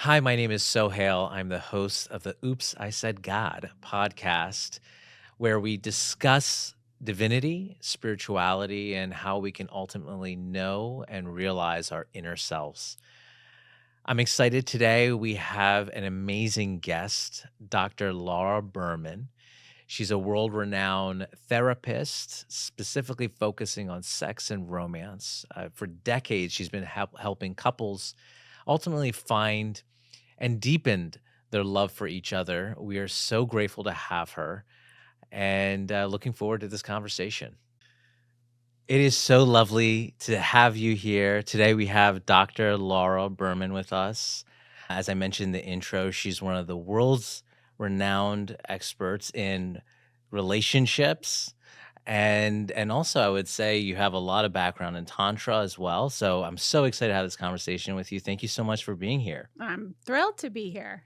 Hi, my name is Sohale. I'm the host of the Oops, I Said God podcast, where we discuss divinity, spirituality, and how we can ultimately know and realize our inner selves. I'm excited today. We have an amazing guest, Dr. Laura Berman. She's a world renowned therapist, specifically focusing on sex and romance. For decades, she's been helping couples ultimately find and deepened their love for each other. We are so grateful to have her and looking forward to this conversation. It is so lovely to have you here. Today we have Dr. Laura Berman with us. As I mentioned in the intro, she's one of the world's renowned experts in relationships. And also I would say you have a lot of background in tantra as well. So I'm so excited to have this conversation with you. Thank you so much for being here. I'm thrilled to be here.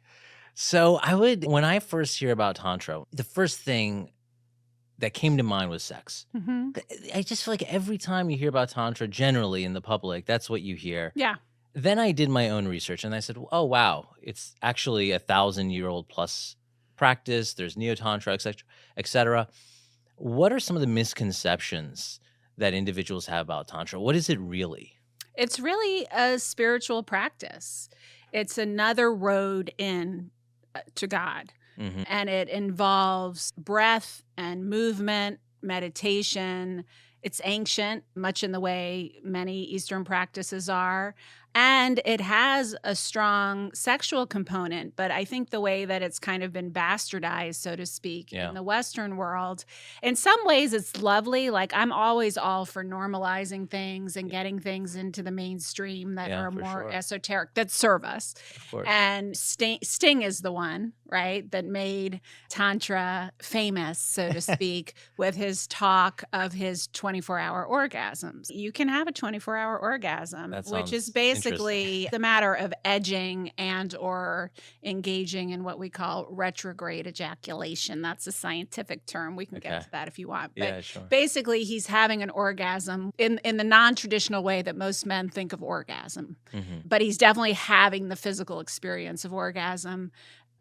So when I first hear about tantra, the first thing that came to mind was sex. Mhm. I just feel like every time you hear about tantra, generally in the public, that's what you hear. Yeah. Then I did my own research and I said, "Oh wow, it's actually 1,000-year-old plus practice. There's neo tantra, etc., etc." What are some of the misconceptions that individuals have about tantra? What is it really? It's really a spiritual practice. It's another road in to God, Hmm. and it involves breath and movement, meditation. It's ancient, much in the way many Eastern practices are. And it has a strong sexual component, but I think the way that it's kind of been bastardized, so to speak, in Yeah, the Western world, in some ways it's lovely. Like, I'm always all for normalizing things and getting things into the mainstream that yeah, are for more sure, esoteric, that serve us. of course. And Sting is the one, right, that made Tantra famous, so to speak, with his talk of his 24-hour orgasms. You can have a 24-hour orgasm, That which is sounds interesting. basically the matter of edging and or engaging in what we call retrograde ejaculation. That's a scientific term. We can get Okay. to that if you want. But Yeah, sure. basically, he's having an orgasm in the non-traditional way that most men think of orgasm, Hmm. but he's definitely having the physical experience of orgasm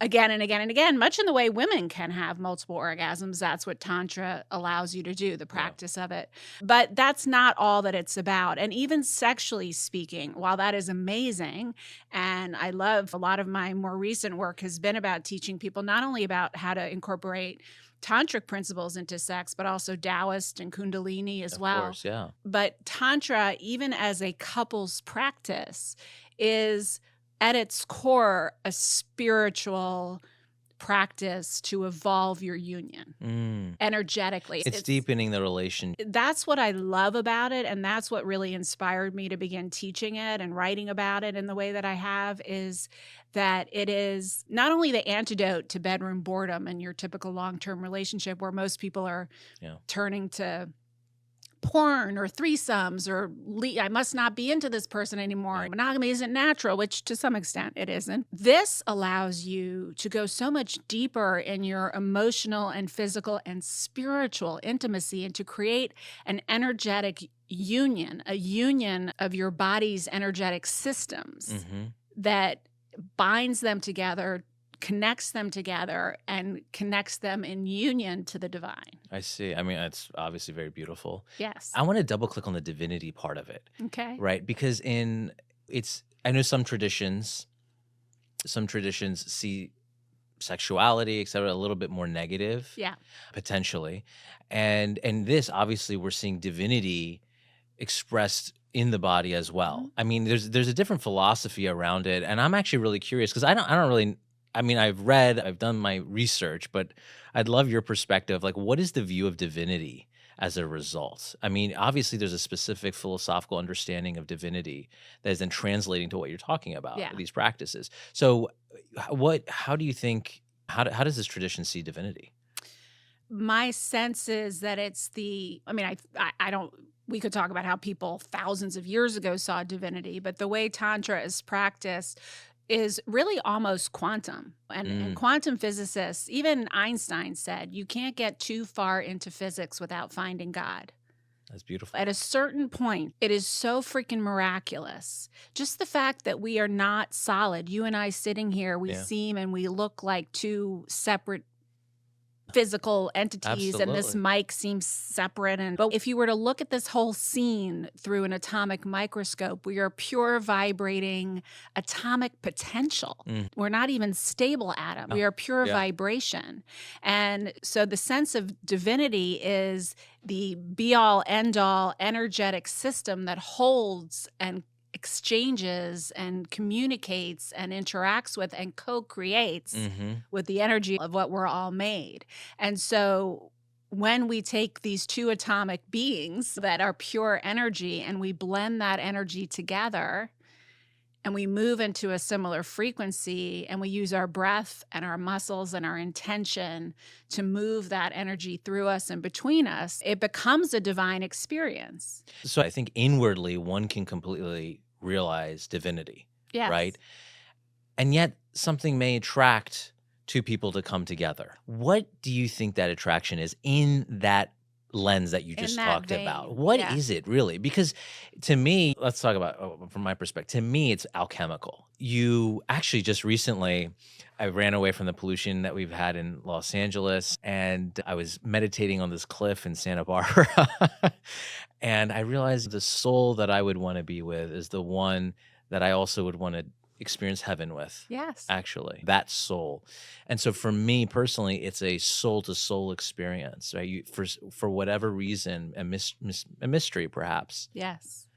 again and again and again, much in the way women can have multiple orgasms. That's what Tantra allows you to do, the Yeah. practice of it. But that's not all that it's about. And even sexually speaking, while that is amazing, and I love a lot of my more recent work has been about teaching people not only about how to incorporate tantric principles into sex, but also Taoist and Kundalini as Of well. course. Yeah. But Tantra, even as a couple's practice, is at its core a spiritual practice to evolve your union Mm. energetically. It's deepening the relationship. That's what I love about it, and that's what really inspired me to begin teaching it and writing about it in the way that I have, is that it is not only the antidote to bedroom boredom and your typical long-term relationship where most people are Yeah. turning to porn or threesomes or I must not be into this person anymore. Yeah. Monogamy isn't natural, which to some extent it isn't. This allows you to go so much deeper in your emotional and physical and spiritual intimacy and to create an energetic union, a union of your body's energetic systems Hmm. that binds them together, connects them together, and connects them in union to the divine. I see. I mean, it's obviously very beautiful. Yes. I want to double click on the divinity part of it, Okay. right? Because I know some traditions see sexuality, et cetera, a little bit more negative, Yeah. potentially. And this, obviously, we're seeing divinity expressed in the body as Mhm. well. I mean, there's a different philosophy around it, and I'm actually really curious because I don't really. I mean, I've done my research, but I'd love your perspective. Like, what is the view of divinity as a result? I mean, obviously, there's a specific philosophical understanding of divinity that is then translating to what you're talking about, Yeah. these practices. So, how do you think, how does this tradition see divinity? My sense is that it's I mean, I don't, we could talk about how people thousands of years ago saw divinity, but the way Tantra is practiced is really almost quantum. And Mm, quantum physicists, even Einstein said, you can't get too far into physics without finding God. That's beautiful. At a certain point, it is so freaking miraculous. Just the fact that we are not solid. You and I sitting here, we Yeah, seem and we look like two separate physical entities, and this absolutely. mic seems separate. But if you were to look at this whole scene through an atomic microscope, we are pure vibrating atomic potential. Mm. We're not even stable atoms. We are pure Yeah. vibration. And so the sense of divinity is the be all end all energetic system that holds and exchanges and communicates and interacts with and co-creates Mhm. with the energy of what we're all made. And so when we take these two atomic beings that are pure energy and we blend that energy together and we move into a similar frequency and we use our breath and our muscles and our intention to move that energy through us and between us, it becomes a divine experience. So I think inwardly one can completely realize divinity, Yes. right? And yet something may attract two people to come together. What do you think that attraction is in that lens that you In just that talked vein, about? What yeah. is it really? Because to me, let's talk about from my perspective. To me, it's alchemical. You actually just recently, I ran away from the pollution that we've had in Los Angeles, and I was meditating on this cliff in Santa Barbara. And I realized the soul that I would want to be with is the one that I also would want to experience heaven with. Yes. Actually, that soul. And so for me personally, it's a soul to soul experience, right? For whatever reason, a mystery perhaps. Yes.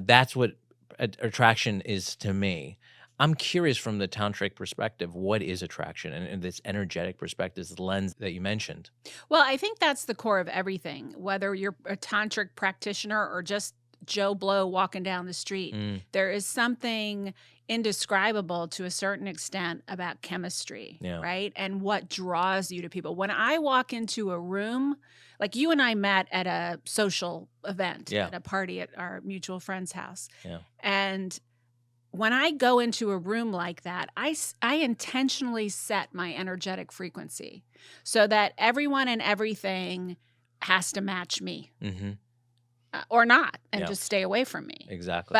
That's what attraction is to me. I'm curious from the tantric perspective, what is attraction and this energetic perspective, this lens that you mentioned? Well, I think that's the core of everything, whether you're a tantric practitioner or just Joe Blow walking down the street. Mm, There is something indescribable to a certain extent about chemistry, yeah. right? And what draws you to people. When I walk into a room, like you and I met at a social event, Yeah. at a party at our mutual friend's house. Yeah. And when I go into a room like that, I intentionally set my energetic frequency so that everyone and everything has to match me Hmm. or not and Yeah. just stay away from me. Exactly.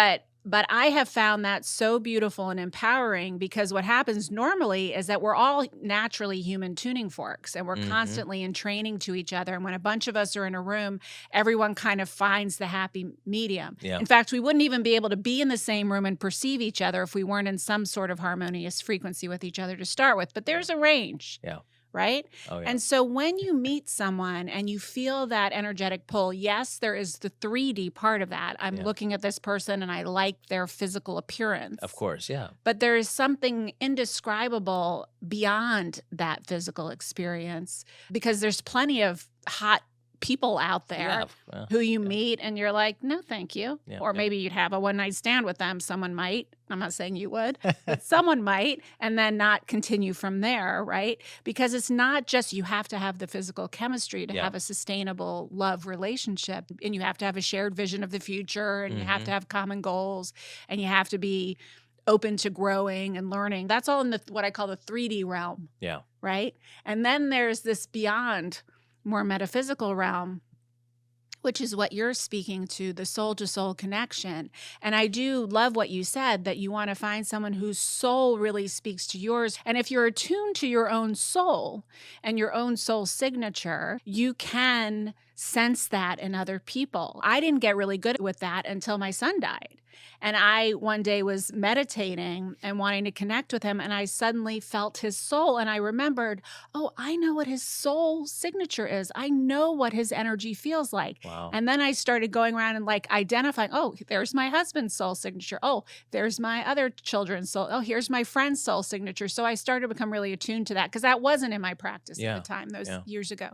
But I have found that so beautiful and empowering because what happens normally is that we're all naturally human tuning forks and we're Mhm. constantly in training to each other. And when a bunch of us are in a room, everyone kind of finds the happy medium. Yeah. In fact, we wouldn't even be able to be in the same room and perceive each other if we weren't in some sort of harmonious frequency with each other to start with. But there's a range. Yeah. Right? Oh, yeah. And so when you meet someone and you feel that energetic pull, yes, there is the 3D part of that. I'm Yeah. looking at this person and I like their physical appearance. Of course. Yeah. But there is something indescribable beyond that physical experience because there's plenty of hot people out there Yeah. who you meet and you're like, no, thank you. Yeah, Or yeah. maybe you'd have a one night stand with them. Someone might. I'm not saying you would, but someone might, and then not continue from there, right? Because it's not just you have to have the physical chemistry to Yeah. have a sustainable love relationship, and you have to have a shared vision of the future, and you have to have common goals, and you have to be open to growing and learning. That's all in the what I call the 3D realm, Yeah. right? And then there's this beyond, more metaphysical realm, which is what you're speaking to soul connection. And I do love what you said, that you want to find someone whose soul really speaks to yours. And if you're attuned to your own soul and your own soul signature, you can sense that in other people. I didn't get really good with that until my son died. And I one day was meditating and wanting to connect with him, and I suddenly felt his soul. And I remembered, oh, I know what his soul signature is. I know what his energy feels like. Wow. And then I started going around and like identifying, oh, there's my husband's soul signature. Oh, there's my other children's soul. Oh, here's my friend's soul signature. So I started to become really attuned to that because that wasn't in my practice at the time, those years ago.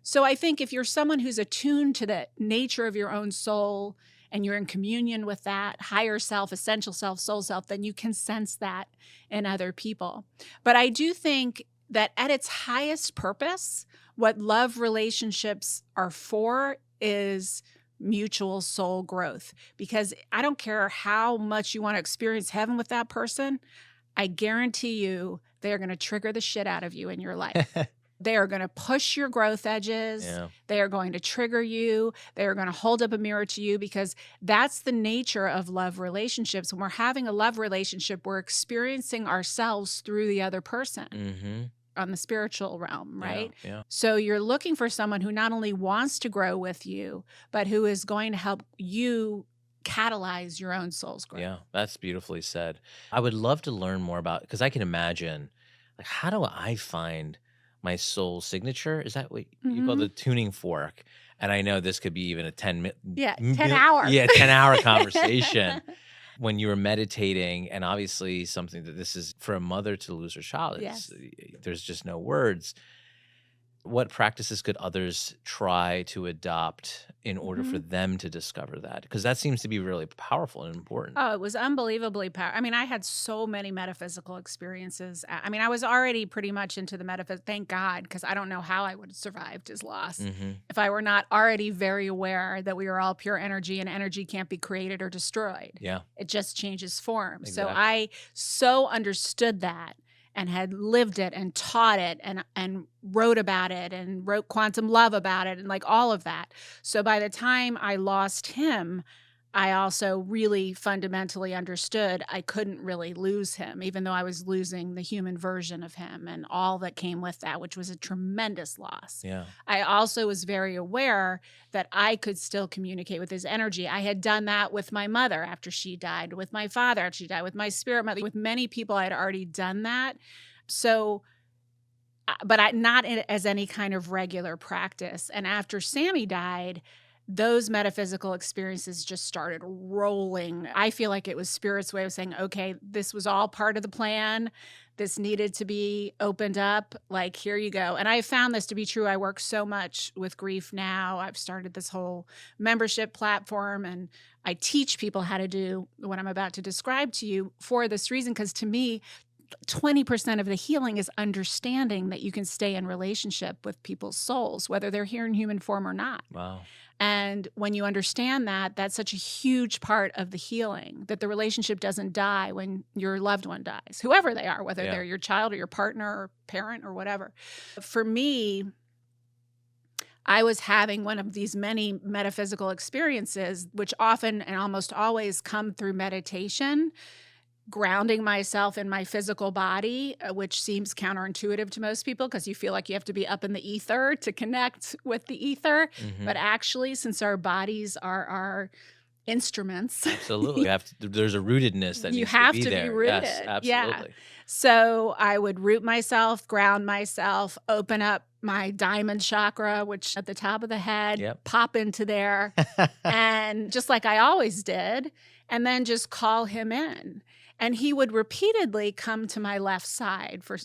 So I think if you're someone who's attuned to the nature of your own soul and you're in communion with that higher self, essential self, soul self, then you can sense that in other people. But I do think that at its highest purpose, what love relationships are for is mutual soul growth. Because I don't care how much you want to experience heaven with that person, I guarantee you they're going to trigger the shit out of you in your life. They are going to push your growth edges. Yeah. They are going to trigger you. They are going to hold up a mirror to you, because that's the nature of love relationships. When we're having a love relationship, we're experiencing ourselves through the other person Mm-hmm. on the spiritual realm, right? Yeah. So you're looking for someone who not only wants to grow with you, but who is going to help you catalyze your own soul's growth. Yeah. That's beautifully said. I would love to learn more about, because I can imagine, like, how do I find my soul signature? Is that what you call Mhm. the tuning fork? And I know this could be even a 10 Yeah, 10 hour. Yeah, 10-hour conversation. When you were meditating, and obviously something that this is for a mother to lose her child, Yes. there's just no words. What practices could others try to adopt in order for them to discover that? Because that seems to be really powerful and important. Oh, it was unbelievably powerful. I mean, I had so many metaphysical experiences. I mean, I was already pretty much into the metaphysics. Thank God, because I don't know how I would have survived his loss if I were not already very aware that we are all pure energy, and energy can't be created or destroyed. Yeah. It just changes form. Exactly. So I so understood that, and had lived it and taught it and wrote about it and wrote Quantum Love about it and like all of that. So by the time I lost him, I also really fundamentally understood I couldn't really lose him, even though I was losing the human version of him and all that came with that, which was a tremendous loss. Yeah. I also was very aware that I could still communicate with his energy. I had done that with my mother after she died, with my father after she died, with my spirit mother, with many people I had already done that. So, but not as any kind of regular practice. And after Sammy died, those metaphysical experiences just started rolling. I feel like it was Spirit's way of saying, okay, this was all part of the plan. This needed to be opened up. Like, here you go. And I found this to be true. I work so much with grief now. I've started this whole membership platform, and I teach people how to do what I'm about to describe to you for this reason, because to me, 20% of the healing is understanding that you can stay in relationship with people's souls, whether they're here in human form or not. Wow. And when you understand that, that's such a huge part of the healing, that the relationship doesn't die when your loved one dies, whoever they are, whether they're your child or your partner or parent or whatever. For me, I was having one of these many metaphysical experiences, which often and almost always come through meditation, grounding myself in my physical body, which seems counterintuitive to most people because you feel like you have to be up in the ether to connect with the ether. But actually, since our bodies are our instruments. Absolutely. There's a rootedness that you needs have to be there. be rooted. Yes, absolutely. Yeah. So I would root myself, ground myself, open up my diamond chakra, which at the top of the head, pop into there, and just like I always did, and then just call him in. And he would repeatedly come to my left side for.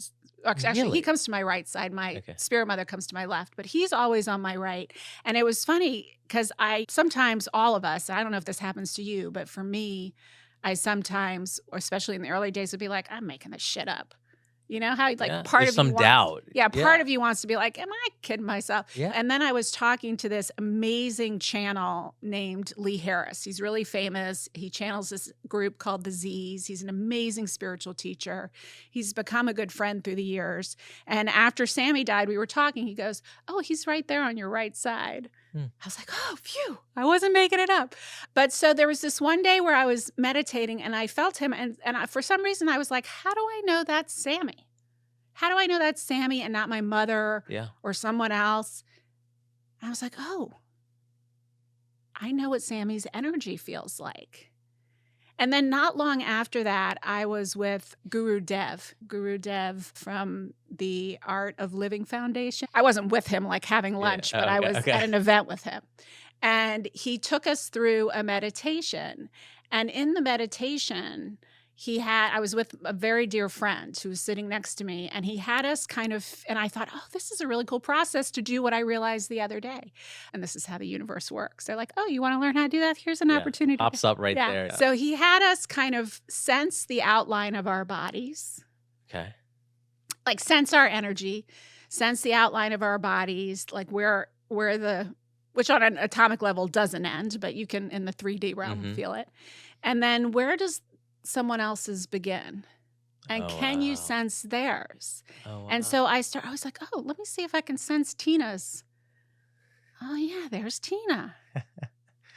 Actually, Really? he comes to my right side. My spirit mother comes to my left, but he's always on my right. And it was funny because sometimes all of us, I don't know if this happens to you, but for me, I sometimes, or especially in the early days, would be like, I'm making this shit up. You know how like part There's of some you wants, doubt. Part of you wants to be like, am I kidding myself? Yeah. And then I was talking to this amazing channel named Lee Harris. He's really famous. He channels this group called the Z's. He's an amazing spiritual teacher. He's become a good friend through the years. And after Sammy died, we were talking. He goes, oh, he's right there on your right side. I was like, oh, phew, I wasn't making it up. But so there was this one day where I was meditating and I felt him. And for some reason, I was like, how do I know that's Sammy? How do I know that's Sammy and not my mother or someone else? And I was like, oh, I know what Sammy's energy feels like. And then not long after that, I was with Guru Dev from the Art of Living Foundation. I wasn't with him like having lunch, but I was at an event with him. And he took us through a meditation. And in the meditation, I was with a very dear friend who was sitting next to me, and he had us and I thought, oh, this is a really cool process to do what I realized the other day. And this is how the universe works. They're like, oh, you want to learn how to do that? Here's an opportunity. Pops up right there. Yeah. So he had us kind of sense the outline of our bodies. Okay. Like sense our energy, sense the outline of our bodies, like where which on an atomic level doesn't end, but you can in the 3D realm feel it. And then where does someone else's begin? And Oh, can you wow. sense theirs? Oh, And wow. so I was like, oh, let me see if I can sense Tina's. Oh, yeah, there's Tina.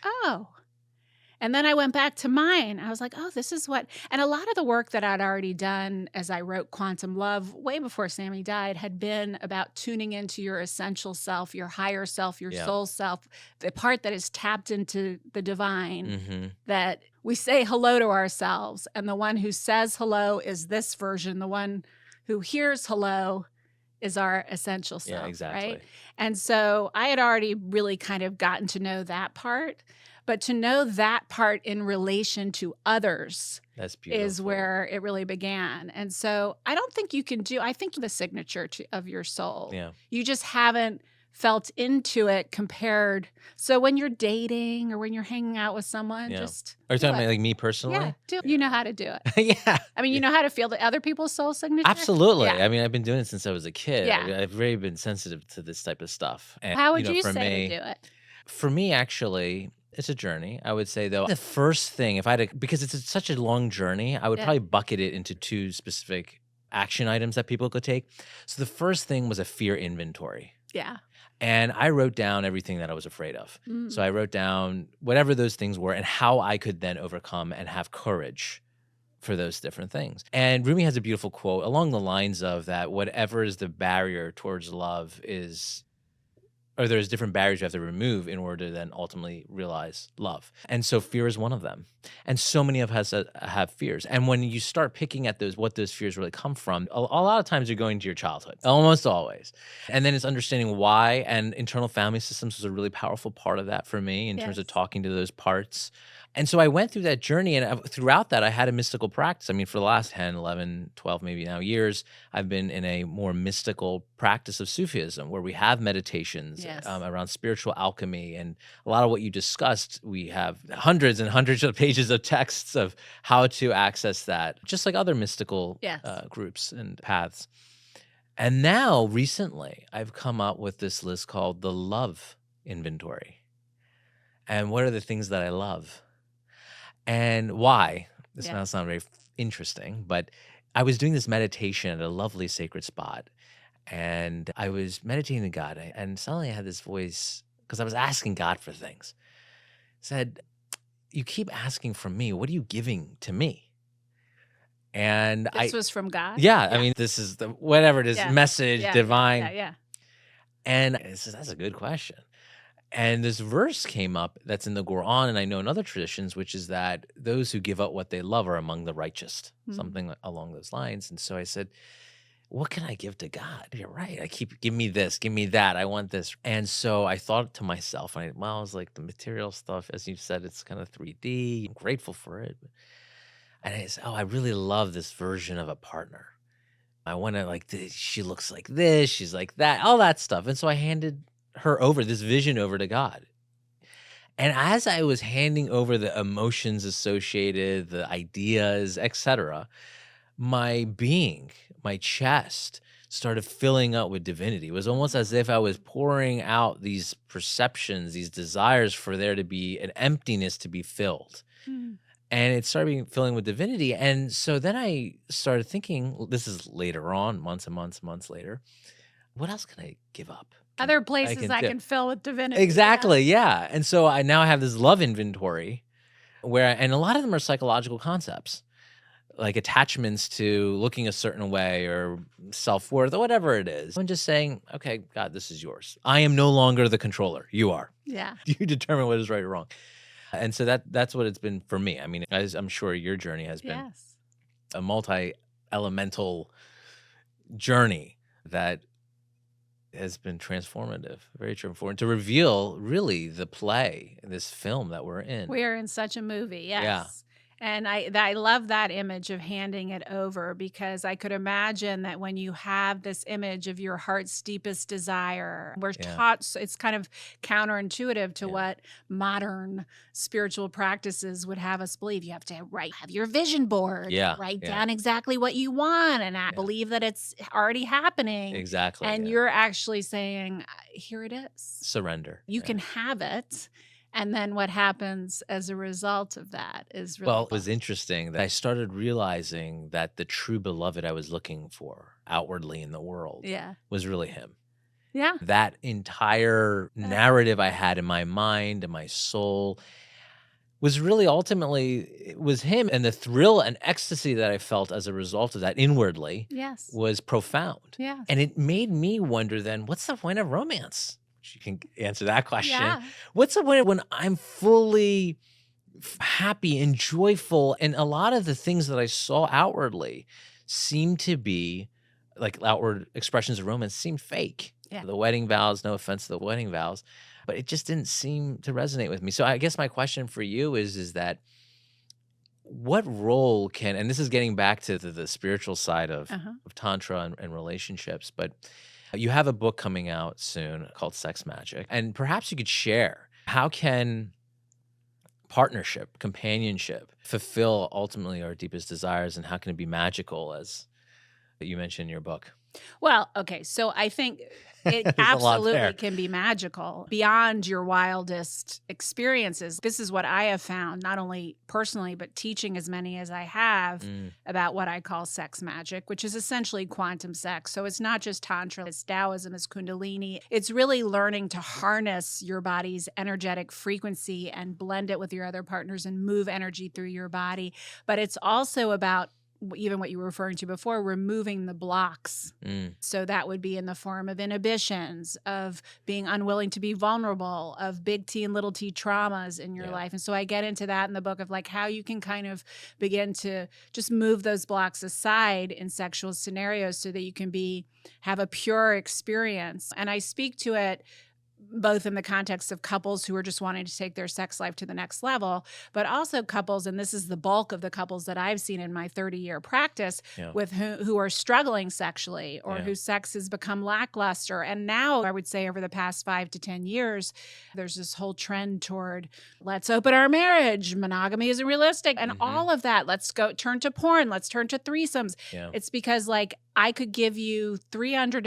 Oh. And then I went back to mine. I was like, oh, this is what, and a lot of the work that I'd already done as I wrote Quantum Love way before Sammy died had been about tuning into your essential self, your higher self, your Yeah. soul self, the part that is tapped into the divine, Mm-hmm. that we say hello to ourselves. And the one who says hello is this version. The one who hears hello is our essential Yeah, self, exactly. right? And so I had already really kind of gotten to know that part. But to know that part in relation to others That's is beautiful. where it really began. And so I don't think you can do, I think the signature of your soul. Yeah. You just haven't felt into it compared. So when you're dating or when you're hanging out with someone, Yeah. just Are you do talking it. about like me personally? Yeah, do it. You know how to do it. Yeah. I mean, you know how to feel the other people's soul signature? Absolutely. Yeah. I mean, I've been doing it since I was a kid. Yeah. I've really been sensitive to this type of stuff. And, How would you for say me, to do it? For me, actually, it's a journey. I would say, though, the first thing, if I had to, because it's such a long journey, I would Yeah. probably bucket it into two specific action items that people could take. So the first thing was a fear inventory. Yeah. And I wrote down everything that I was afraid of. So I wrote down whatever those things were and how I could then overcome and have courage for those different things. And Rumi has a beautiful quote along the lines of that whatever is the barrier towards love is, or there's different barriers you have to remove in order to then ultimately realize love. And so fear is one of them. And so many of us have fears. And when you start picking at those, what those fears really come from, a lot of times you're going to your childhood, almost always. And then it's understanding why. And internal family systems was a really powerful part of that for me in terms of Yes. talking to those parts. And so I went through that journey, and throughout that, I had a mystical practice. I mean, for the last 10, 11, 12, maybe now years, I've been in a more mystical practice of Sufism where we have meditations Yes. around spiritual alchemy. And a lot of what you discussed, we have hundreds and hundreds of pages of texts of how to access that, just like other mystical Yes. groups and paths. And now, recently, I've come up with this list called the Love Inventory. And what are the things that I love? And why? This Yeah. now sounds very interesting, but I was doing this meditation at a lovely sacred spot, and I was meditating to God, and suddenly I had this voice, because I was asking God for things, said, "You keep asking from me. What are you giving to me?" And This was from God? yeah, I mean, this is the whatever it is, Yeah. message, Yeah. divine. Yeah. And I said, that's a good question. And this verse came up that's in the Quran, and I know in other traditions, which is that those who give up what they love are among the righteous, something along those lines. And so I said, what can I give to God? You're right. Give me this, give me that. I want this. And so I thought to myself, I was like, the material stuff, as you said, it's kind of 3D. I'm grateful for it. And I said, I really love this version of a partner. I want to like this. She looks like this. She's like that, all that stuff. And so I handed this vision over to God. And as I was handing over the emotions associated, the ideas, etc., my being, my chest started filling up with divinity. It was almost as if I was pouring out these perceptions, these desires for there to be an emptiness to be filled. And it started filling with divinity. And so then I started thinking, this is later on, months and months and months later, what else can I give up? Other places I can fill with divinity. Exactly, yeah. And so I now have this love inventory and a lot of them are psychological concepts, like attachments to looking a certain way or self-worth or whatever it is. I'm just saying, okay, God, this is yours. I am no longer the controller. You are. Yeah. You determine what is right or wrong. And so that's what it's been for me. I mean, as I'm sure your journey has been a multi-elemental journey that has been transformative, very transformative, to reveal really the play, this film that we're in. We are in such a movie, yes. Yeah. And I love that image of handing it over, because I could imagine that when you have this image of your heart's deepest desire, we're taught, so it's kind of counterintuitive to what modern spiritual practices would have us believe. You have to have your vision board, write down exactly what you want, and believe that it's already happening. Exactly. And you're actually saying, here it is. Surrender. You can have it. And then what happens as a result of that is really Well, it fun. was interesting that I started realizing that the true beloved I was looking for outwardly in the world Yeah. was really him. Yeah. That entire Uh, narrative I had in my mind and my soul was really ultimately it was him, and the thrill and ecstasy that I felt as a result of that inwardly yes. was profound, Yes. and it made me wonder then, what's the point of romance? You can answer that question. Yeah. What's the point when I'm fully happy and joyful, and a lot of the things that I saw outwardly seemed to be like outward expressions of romance seemed fake. Yeah. The wedding vows, no offense to the wedding vows, but it just didn't seem to resonate with me. So I guess my question for you is that what role can, and this is getting back to the spiritual side Uh-huh. of tantra and relationships, but you have a book coming out soon called Sex Magic, and perhaps you could share how can partnership, companionship, fulfill ultimately our deepest desires, and how can it be magical as you mentioned in your book? Well, okay, so I think it There's a lot absolutely there. can be magical beyond your wildest experiences. This is what I have found, not only personally, but teaching as many as I have Mm, about what I call sex magic, which is essentially quantum sex. So it's not just Tantra, it's Taoism, it's Kundalini. It's really learning to harness your body's energetic frequency and blend it with your other partners and move energy through your body. But it's also about even what you were referring to before, removing the blocks. mm, So that would be in the form of inhibitions, of being unwilling to be vulnerable, of big T and little t traumas in your yeah. life. And so I get into that in the book of like how you can kind of begin to just move those blocks aside in sexual scenarios so that you can have a pure experience. And I speak to it both in the context of couples who are just wanting to take their sex life to the next level, but also couples, and this is the bulk of the couples that I've seen in my 30-year practice, Yeah. with who are struggling sexually or Yeah. whose sex has become lackluster. And now I would say over the past 5 to 10 years, there's this whole trend toward let's open our marriage. Monogamy isn't realistic. And Hmm. all of that, let's go turn to porn. Let's turn to threesomes. Yeah. It's because like I could give you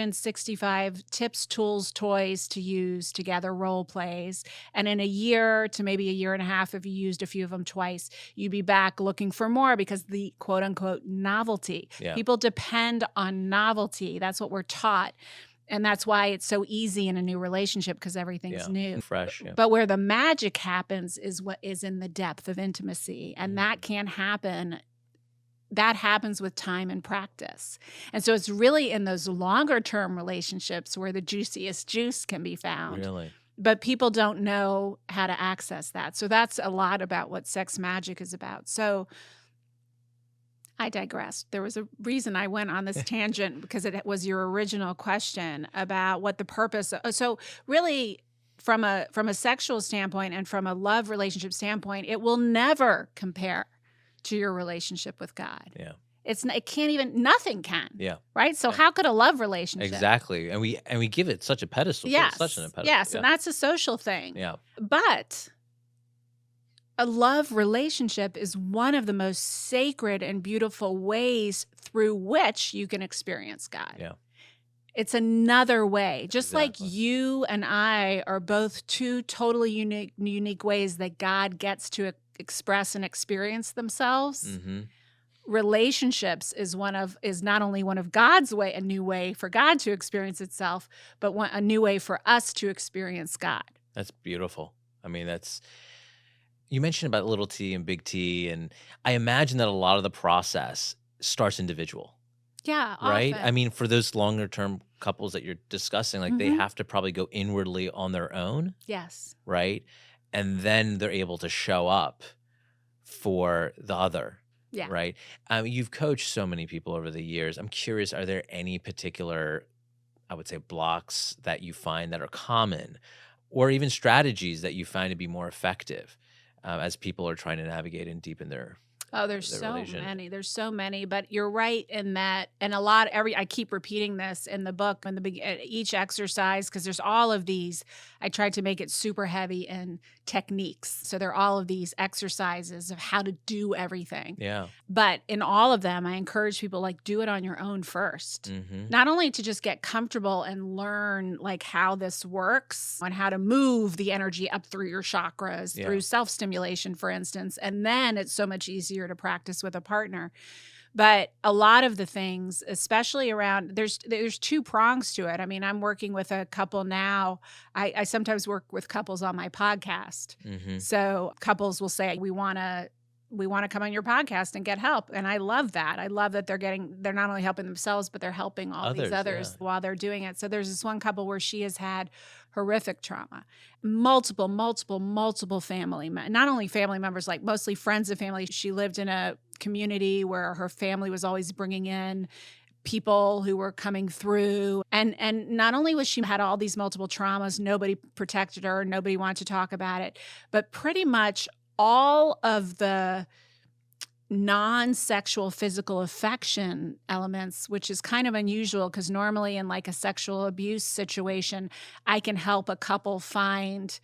365 tips, tools, toys to use together, role plays. And in a year to maybe a year and a half, if you used a few of them twice, you'd be back looking for more because the quote unquote novelty. Yeah. People depend on novelty. That's what we're taught. And that's why it's so easy in a new relationship because everything's Yeah. new. Fresh. Yeah. But where the magic happens is what is in the depth of intimacy. And that Mm, can happen. That happens with time and practice. And so it's really in those longer term relationships where the juiciest juice can be found. really. But people don't know how to access that. So that's a lot about what sex magic is about. So I digressed. There was a reason I went on this tangent because it was your original question about what the purpose. So really, from a sexual standpoint and from a love relationship standpoint, it will never compare to your relationship with God. Yeah. It can't even, nothing can. Yeah. Right. So Yeah. how could a love relationship? Exactly. And we give it such a pedestal. Put Yes. such a pedestal. Yes. Yeah. And that's a social thing. Yeah. But a love relationship is one of the most sacred and beautiful ways through which you can experience God. Yeah. It's another way. Just like Exactly. you and I are both two totally unique ways that God gets to express and experience themselves. Mm-hmm. Relationships is not only one of God's way, a new way for God to experience itself, but a new way for us to experience God. That's beautiful. I mean, you mentioned about little t and big T, and I imagine that a lot of the process starts individual, Yeah, right? often. I mean, for those longer term couples that you're discussing, like they Mhm. have to probably go inwardly on their own, Yes. right? And then they're able to show up for the other, Yeah. right? You've coached so many people over the years. I'm curious, are there any particular, I would say, blocks that you find that are common, or even strategies that you find to be more effective as people are trying to navigate and deepen their Oh, there's the so relation. many. There's so many, but you're right in that, and a lot. I keep repeating this in the book in the each exercise because there's all of these. I tried to make it super heavy in techniques, so there are all of these exercises of how to do everything. Yeah. But in all of them, I encourage people like do it on your own first. Mm-hmm. Not only to just get comfortable and learn like how this works and how to move the energy up through your chakras Yeah. through self-stimulation, for instance, and then it's so much easier to practice with a partner. But a lot of the things, especially around, there's two prongs to it. I mean, I'm working with a couple now. I sometimes work with couples on my podcast. Mm-hmm. So couples will say, we want to come on your podcast and get help. And I love that. I love that they're not only helping themselves, but they're helping all these others while they're doing it. So there's this one couple where she has had horrific trauma, multiple family, not only family members, like mostly friends of family. She lived in a community where her family was always bringing in people who were coming through. And not only was she had all these multiple traumas, nobody protected her, nobody wanted to talk about it, but pretty much all of the non-sexual physical affection elements, which is kind of unusual because normally in like a sexual abuse situation, I can help a couple find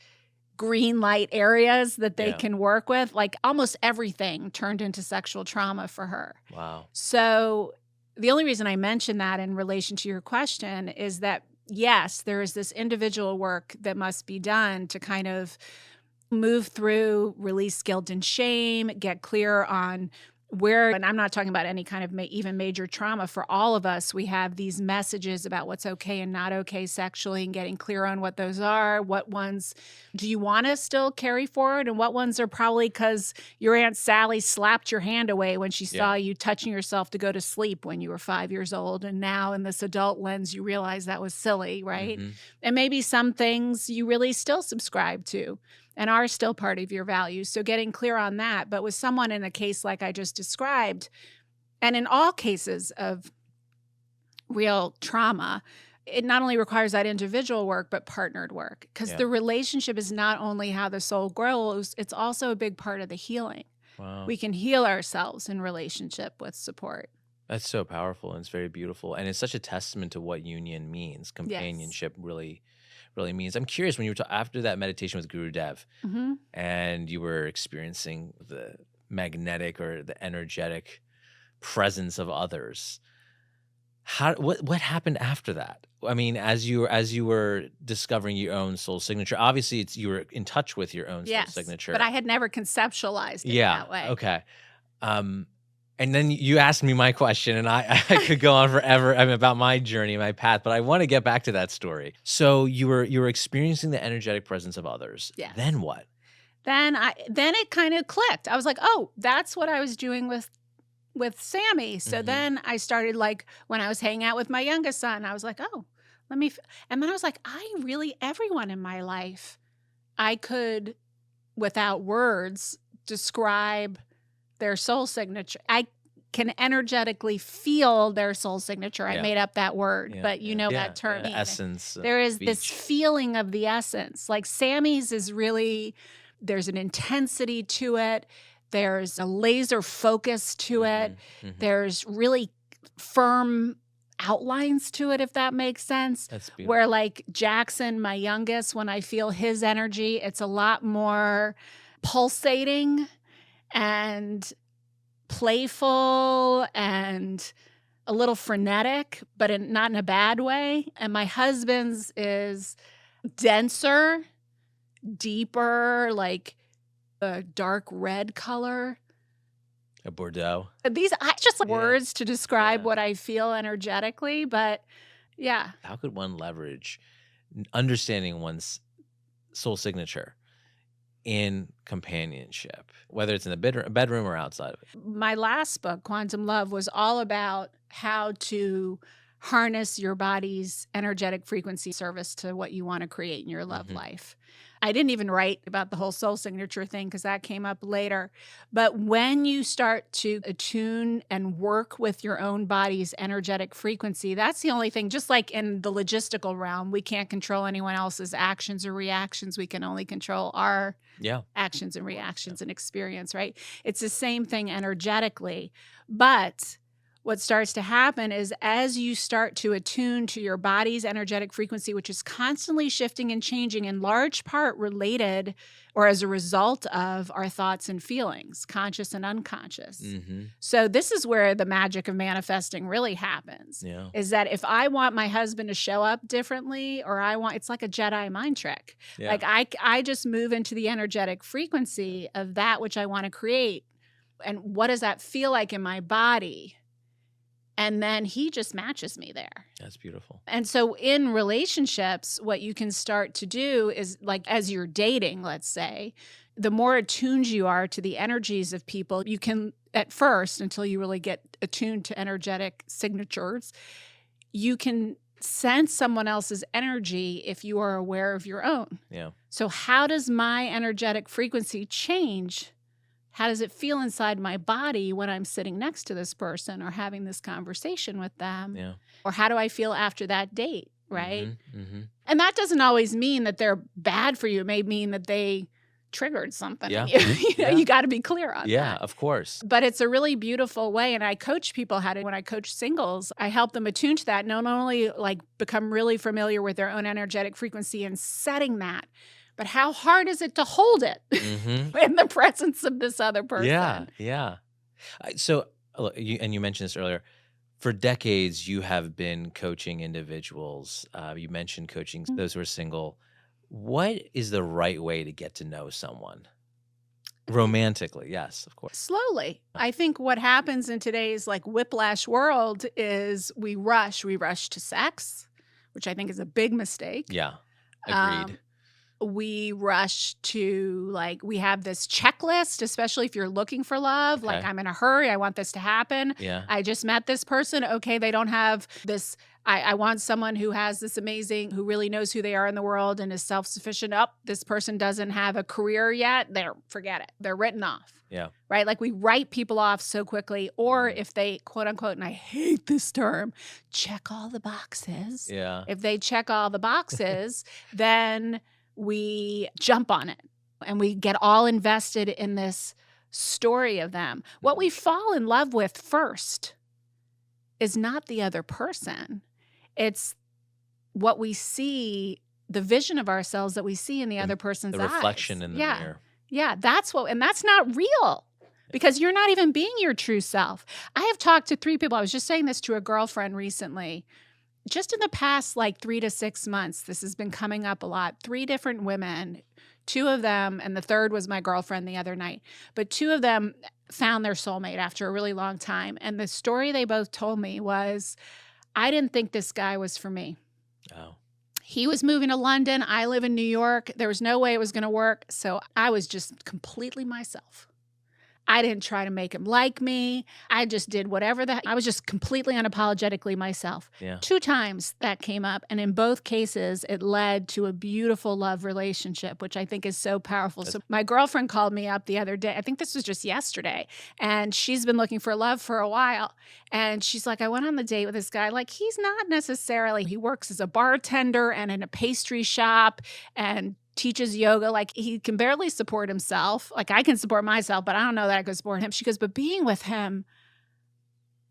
green light areas that they can work with. Like almost everything turned into sexual trauma for her. Wow. So the only reason I mention that in relation to your question is that, yes, there is this individual work that must be done to kind of move through, release guilt and shame, get clear on where, and I'm not talking about any kind of even major trauma. For all of us, we have these messages about what's okay and not okay sexually, and getting clear on what those are. What ones do you want to still carry forward, and what ones are probably because your Aunt Sally slapped your hand away when she saw you touching yourself to go to sleep when you were 5 years old, and now in this adult lens you realize that was silly, right? Mm-hmm. And maybe some things you really still subscribe to and are still part of your values. So getting clear on that. But with someone in a case like I just described, and in all cases of real trauma, it not only requires that individual work, but partnered work. Because the relationship is not only how the soul grows, it's also a big part of the healing. Wow. We can heal ourselves in relationship with support. That's so powerful, and it's very beautiful. And it's such a testament to what union means. Companionship really means. I'm curious, when you were after that meditation with Guru Dev, and you were experiencing the magnetic or the energetic presence of others, what happened after that? I mean, as you were discovering your own soul signature, obviously you were in touch with your own soul signature, but I had never conceptualized it that way. Okay. And then you asked me my question, and I could go on forever about my journey, my path, but I want to get back to that story. So you were experiencing the energetic presence of others. Yeah. Then what? Then it kind of clicked. I was like, oh, that's what I was doing with Sammy. So then I started, like, when I was hanging out with my youngest son, I was like, oh, and then I was like, everyone in my life, I could, without words, describe their soul signature. I can energetically feel their soul signature. I made up that word, but you know that term. Essence. There is this feeling of the essence. Like Sammy's is really, there's an intensity to it. There's a laser focus to it. There's really firm outlines to it, if that makes sense. That's beautiful. Where like Jackson, my youngest, when I feel his energy, it's a lot more pulsating and playful and a little frenetic, but not in a bad way. And my husband's is denser, deeper, like a dark red color. A Bordeaux. I just like words to describe what I feel energetically, but yeah. How could one leverage understanding one's soul signature in companionship, whether it's in the bedroom or outside of it? My last book, Quantum Love, was all about how to harness your body's energetic frequency service to what you want to create in your love life. I didn't even write about the whole soul signature thing because that came up later. But when you start to attune and work with your own body's energetic frequency, that's the only thing. Just like in the logistical realm, we can't control anyone else's actions or reactions. We can only control our actions and reactions and experience, right? It's the same thing energetically. But what starts to happen is as you start to attune to your body's energetic frequency, which is constantly shifting and changing, in large part related or as a result of our thoughts and feelings, conscious and unconscious. So this is where the magic of manifesting really happens, is that if I want my husband to show up differently, or it's like a Jedi mind trick. Like I just move into the energetic frequency of that which I want to create. And what does that feel like in my body? And then he just matches me there. That's beautiful. And so in relationships, what you can start to do is, like, as you're dating, let's say, the more attuned you are to the energies of people, you can, at first, until you really get attuned to energetic signatures, you can sense someone else's energy if you are aware of your own. So how does my energetic frequency change? How does it feel inside my body when I'm sitting next to this person or having this conversation with them? Or how do I feel after that date, right? And that doesn't always mean that they're bad for you. It may mean that they triggered something in you. You got to be clear on that. Yeah, of course. But it's a really beautiful way. And I coach people how to, when I coach singles, I help them attune to that, not only like become really familiar with their own energetic frequency and setting that, but how hard is it to hold it in the presence of this other person? So, and you mentioned this earlier, for decades you have been coaching individuals. You mentioned coaching those who are single. What is the right way to get to know someone? Romantically, yes, of course. Slowly. I think what happens in today's like whiplash world is we rush to sex, which I think is a big mistake. Agreed. We rush to, like, we have this checklist, especially if you're looking for love. Like, I'm in a hurry. I want this to happen. I just met this person. Okay, they don't have this. I want someone who has this amazing, who really knows who they are in the world and is self-sufficient. This person doesn't have a career yet. Forget it. They're written off. Right? Like, we write people off so quickly. Or if they, quote unquote, and I hate this term, check all the boxes. If they check all the boxes, then we jump on it and we get all invested in this story of them. What we fall in love with first is not the other person. It's what we see, the vision of ourselves that we see in the other person's eyes. The reflection in the mirror. And that's not real because you're not even being your true self. I have talked to 3 people. I was just saying this to a girlfriend recently. Just in the past, like 3 to 6 months, this has been coming up a lot. 3 different women, 2 of them, and the third was my girlfriend the other night, but 2 of them found their soulmate after a really long time. And the story they both told me was, I didn't think this guy was for me. He was moving to London. I live in New York. There was no way it was going to work. So I was just completely myself. I didn't try to make him like me. I just did whatever I was just completely unapologetically myself. 2 times that came up. And in both cases, it led to a beautiful love relationship, which I think is so powerful. So my girlfriend called me up the other day. I think this was just yesterday. And she's been looking for love for a while. And she's like, I went on the date with this guy. Like, he's not necessarily, he works as a bartender and in a pastry shop and teaches yoga. Like, he can barely support himself. Like, I can support myself, but I don't know that I could support him. She goes, but being with him,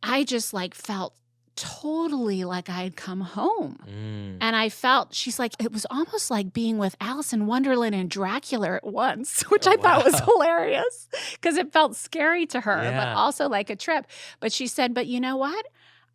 I just like felt totally like I had come home. And I felt, she's like, it was almost like being with Alice in Wonderland and Dracula at once, which I thought was hilarious because it felt scary to her, but also like a trip. But she said, but you know what?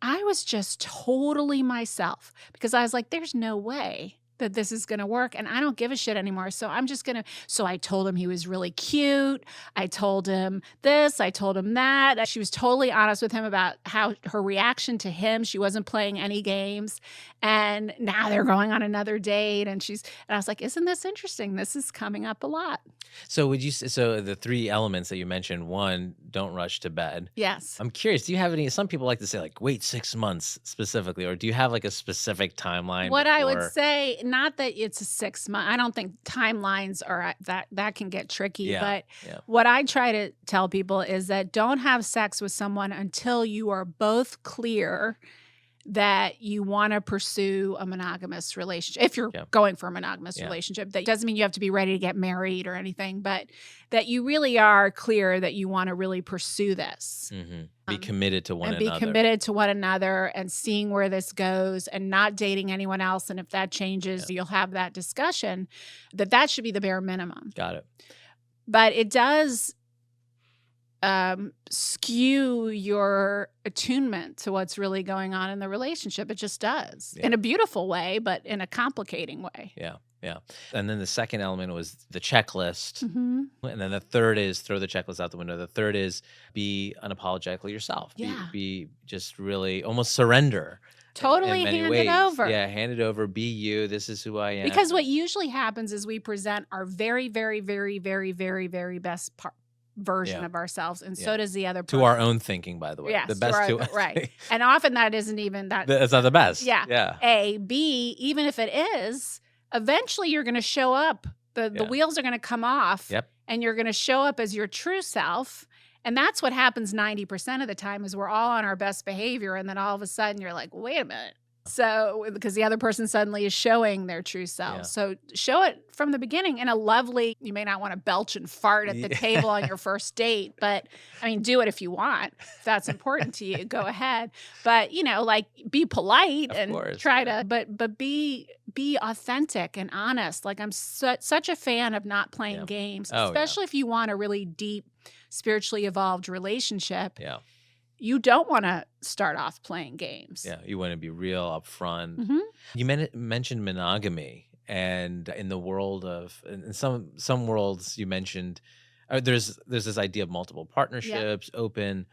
I was just totally myself because I was like, there's no way that this is going to work and I don't give a shit anymore. So I'm just going to, so I told him he was really cute. I told him this, I told him that. She was totally honest with him about how her reaction to him, she wasn't playing any games. And now they're going on another date and I was like, isn't this interesting? This is coming up a lot. So so the 3 elements that you mentioned, one, don't rush to bed. Yes. I'm curious, do you have any, some people like to say like, wait 6 months specifically, or do you have like a specific timeline What I would before? say, not that it's a 6 month, I don't think timelines are that can get tricky, Yeah. but Yeah. what I try to tell people is that don't have sex with someone until you are both clear that you wanna pursue a monogamous relationship. If you're Yeah. going for a monogamous Yeah. relationship, that doesn't mean you have to be ready to get married or anything, but that you really are clear that you wanna really pursue this. Be committed to one And another. be committed to one another and seeing where this goes and not dating anyone else, and if that changes, you'll have that discussion, that should be the bare minimum. Got it. But it does skew your attunement to what's really going on in the relationship. It just does. Yeah. In a beautiful way, but in a complicating way. Yeah. Yeah. And then the second element was the checklist. Mhm. And then the third is throw the checklist out the window. The third is be unapologetically yourself. Yeah. Be just really almost surrender. Totally in many hand ways. it over. Yeah, hand it over. Be you. This is who I am. Because what usually happens is we present our very, very, very, very, very, very best version of ourselves, and so does the other person. To our own thinking, by the way. Yes, the best to right. And often that isn't even that. That's not the best. Yeah. Yeah. A, B, even if it is, eventually you're going to show up. The wheels are going to come off. Yep. And you're going to show up as your true self. And that's what happens 90% of the time is we're all on our best behavior. And then all of a sudden you're like, wait a minute. So, because the other person suddenly is showing their true self. Yeah. So show it from the beginning in a lovely, you may not want to belch and fart at the table on your first date, but I mean, do it if you want. If that's important to you, go ahead. But, like be polite Of and course, try to, but be authentic and honest. Like I'm such a fan of not playing games, especially if you want a really deep, spiritually evolved relationship. Yeah. You don't want to start off playing games. Yeah. You want to be real upfront. Mhm. You mentioned monogamy, and in the world of in some worlds you mentioned there's this idea of multiple partnerships, open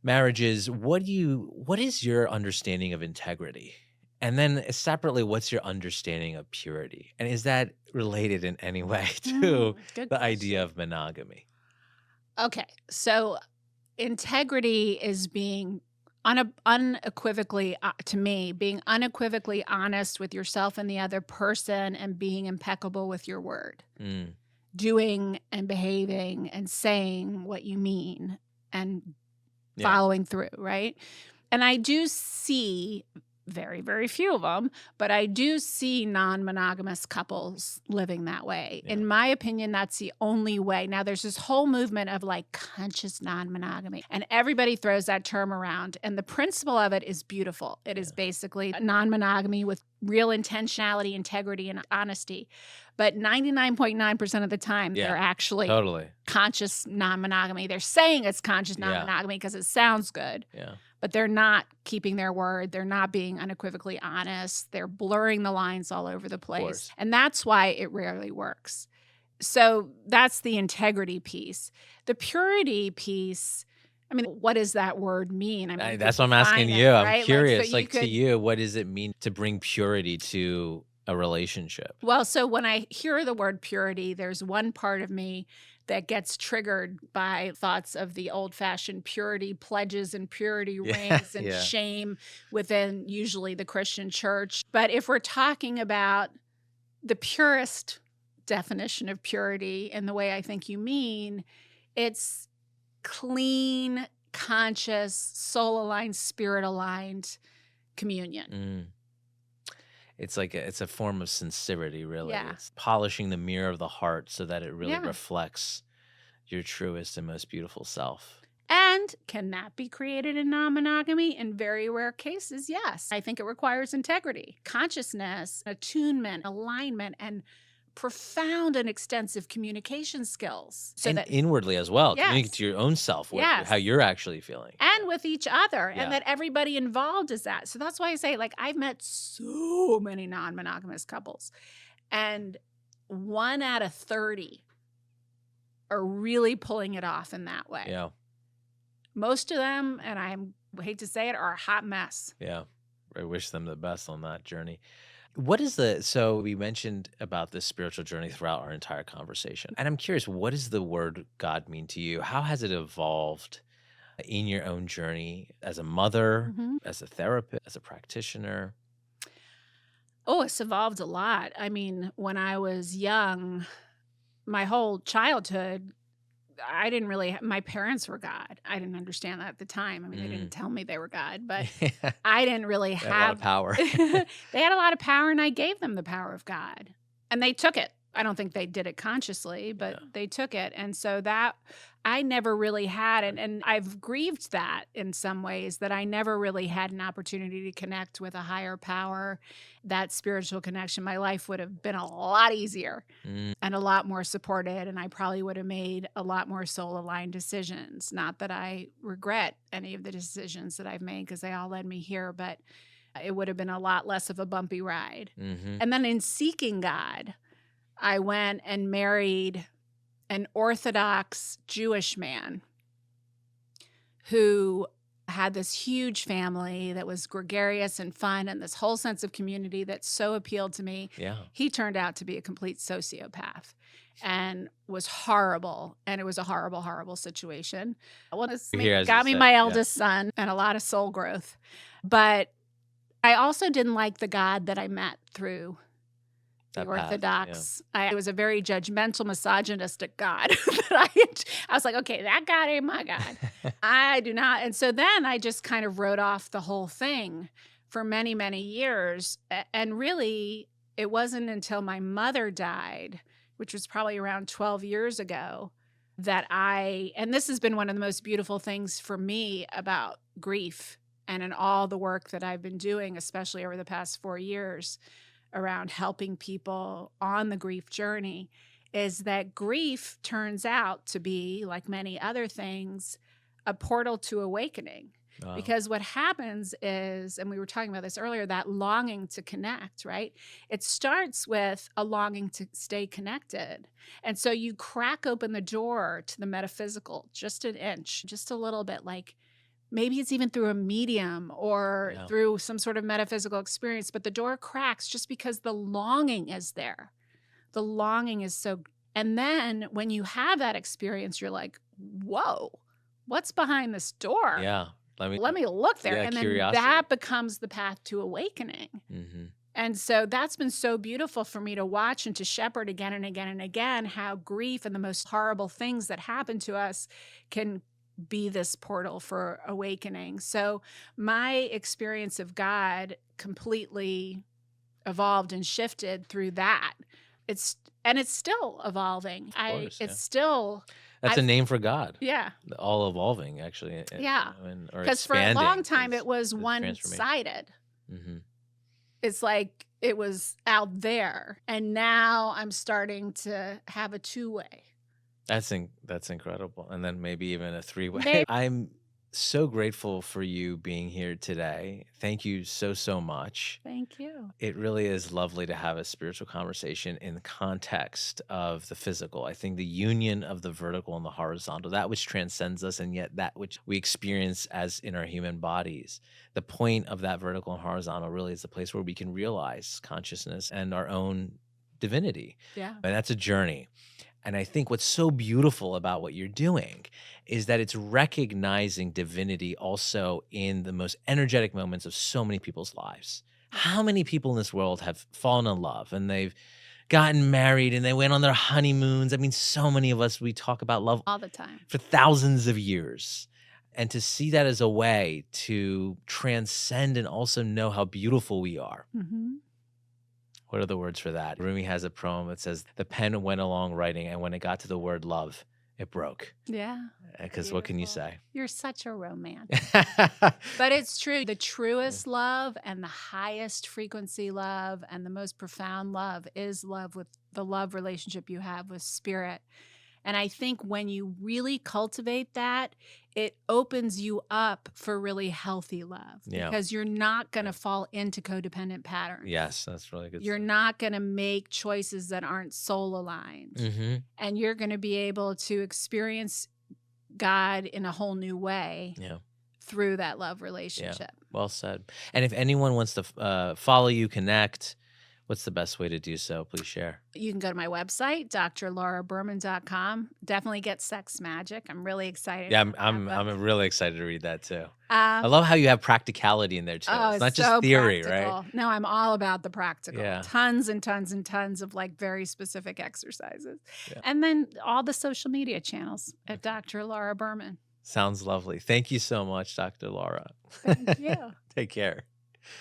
marriages. What is your understanding of integrity? And then separately, what's your understanding of purity? And is that related in any way to the idea of monogamy? Okay. So integrity is being unequivocally, to me, being unequivocally honest with yourself and the other person and being impeccable with your word. Doing and behaving and saying what you mean and following through, right? And I do see very, very few of them, but I do see non-monogamous couples living that way. In my opinion, that's the only way. Now, there's this whole movement of like conscious non-monogamy, and everybody throws that term around. And the principle of it is beautiful. It is basically non-monogamy with real intentionality, integrity, and honesty. But 99.9% of the time, they're actually conscious non-monogamy. They're saying it's conscious non-monogamy because it sounds good. Yeah. But they're not keeping their word. They're not being unequivocally honest. They're blurring the lines all over the place. And that's why it rarely works. So that's the integrity piece. The purity piece, I mean, what does that word mean? I mean, that's what I'm asking you. I'm curious, to you, what does it mean to bring purity to a relationship? Well, so when I hear the word purity, there's one part of me that gets triggered by thoughts of the old-fashioned purity pledges and purity rings and shame within usually the Christian church. But if we're talking about the purest definition of purity in the way I think you mean, it's clean, conscious, soul-aligned, spirit-aligned communion. It's like it's a form of sincerity, really. Yeah. It's polishing the mirror of the heart so that it really reflects your truest and most beautiful self. And can that be created in non-monogamy? In very rare cases, yes. I think it requires integrity, consciousness, attunement, alignment, and profound and extensive communication skills. So and that inwardly as well. Communicate to your own self how you're actually feeling. And with each other. And that everybody involved is that. So that's why I say, like, I've met so many non-monogamous couples. And 1 out of 30 are really pulling it off in that way. Yeah. Most of them, and I hate to say it, are a hot mess. Yeah. I wish them the best on that journey. So we mentioned about this spiritual journey throughout our entire conversation. And I'm curious, what does the word God mean to you? How has it evolved in your own journey as a mother, Mhm. as a therapist, as a practitioner? Oh, it's evolved a lot. I mean, when I was young, my whole childhood, I didn't really my parents were God. I didn't understand that at the time. I mean, they didn't Mm. tell me they were God, but Yeah, I didn't really they had a lot of have power. they had a lot of power, and I gave them the power of God, and they took it. I don't think they did it consciously, but Yeah. they took it, and so that I never really had, and I've grieved that in some ways, that I never really had an opportunity to connect with a higher power, that spiritual connection. My life would have been a lot easier Mm. and a lot more supported, and I probably would have made a lot more soul-aligned decisions. Not that I regret any of the decisions that I've made, because they all led me here, but it would have been a lot less of a bumpy ride. Hmm. And then in seeking God, I went and married an Orthodox Jewish man who had this huge family that was gregarious and fun, and this whole sense of community that so appealed to me. Yeah. He turned out to be a complete sociopath and was horrible. And it was a horrible, horrible situation. Well, this Here, as you got me said, my yeah, eldest son and a lot of soul growth. But I also didn't like the God that I met through the that path. Yeah. Orthodox. It was a very judgmental, misogynistic God that I was like, okay, that God ain't my God. I do not. And so then I just kind of wrote off the whole thing for many, many years. And really, it wasn't until my mother died, which was probably around 12 years ago, and this has been one of the most beautiful things for me about grief and in all the work that I've been doing, especially over the past 4 years around helping people on the grief journey, is that grief turns out to be, like many other things, a portal to awakening. Wow. Because what happens is, and we were talking about this earlier, that longing to connect, right? It starts with a longing to stay connected. And so you crack open the door to the metaphysical just an inch, just a little bit, like maybe it's even through a medium or Yeah. through some sort of metaphysical experience, but the door cracks just because the longing is there. The longing is so. And then when you have that experience, you're like, whoa, what's behind this door? Yeah. Let me look there. Yeah, And then curiosity. that becomes the path to awakening. Hmm. And so that's been so beautiful for me to watch and to shepherd again and again and again, how grief and the most horrible things that happen to us can be this portal for awakening. So my experience of God completely evolved and shifted through that. It's still evolving. Of course, yeah. It's still That's a I've name for God. yeah. All evolving, actually. Yeah. Or Because for a long expanding time is it was the transformation. one-sided. Hmm. It's like it was out there, and now I'm starting to have a two-way. That's incredible. And then maybe even a three-way. Maybe. I'm so grateful for you being here today. Thank you so, so much. Thank you. It really is lovely to have a spiritual conversation in the context of the physical. I think the union of the vertical and the horizontal, that which transcends us, and yet that which we experience as in our human bodies. The point of that vertical and horizontal really is the place where we can realize consciousness and our own divinity. Yeah. And that's a journey. And I think what's so beautiful about what you're doing is that it's recognizing divinity also in the most energetic moments of so many people's lives. How many people in this world have fallen in love and they've gotten married and they went on their honeymoons? I mean, so many of us, we talk about love All the time. for thousands of years. And to see that as a way to transcend and also know how beautiful we are. Mm-hmm. What are the words for that? Rumi has a poem that says, the pen went along writing, and when it got to the word love, it broke. Yeah. Because what can you say? You're such a romantic. But it's true. The truest love and the highest frequency love and the most profound love is love with the love relationship you have with spirit. And I think when you really cultivate that, it opens you up for really healthy love. Yeah. Because you're not going to fall into codependent patterns. Yes, that's really good. You're not going to make choices that aren't soul aligned. Mm-hmm. And you're going to be able to experience God in a whole new way through that love relationship. Well said. And if anyone wants to follow you, connect, What's the best way to do so? Please share. You can go to my website, drlauraberman.com. Definitely get Sex Magic. I'm really excited Yeah, about that book. I'm really excited to read that too. I Um, love how you have practicality in there too. oh, It's it's not just so theory, right? practical. No, I'm all about the practical. Yeah, Tons and tons and tons of like very specific exercises. yeah. And then all the social media channels at Dr. Laura Berman. Sounds lovely. Thank you so much, Dr. Laura. Thank you. Take care.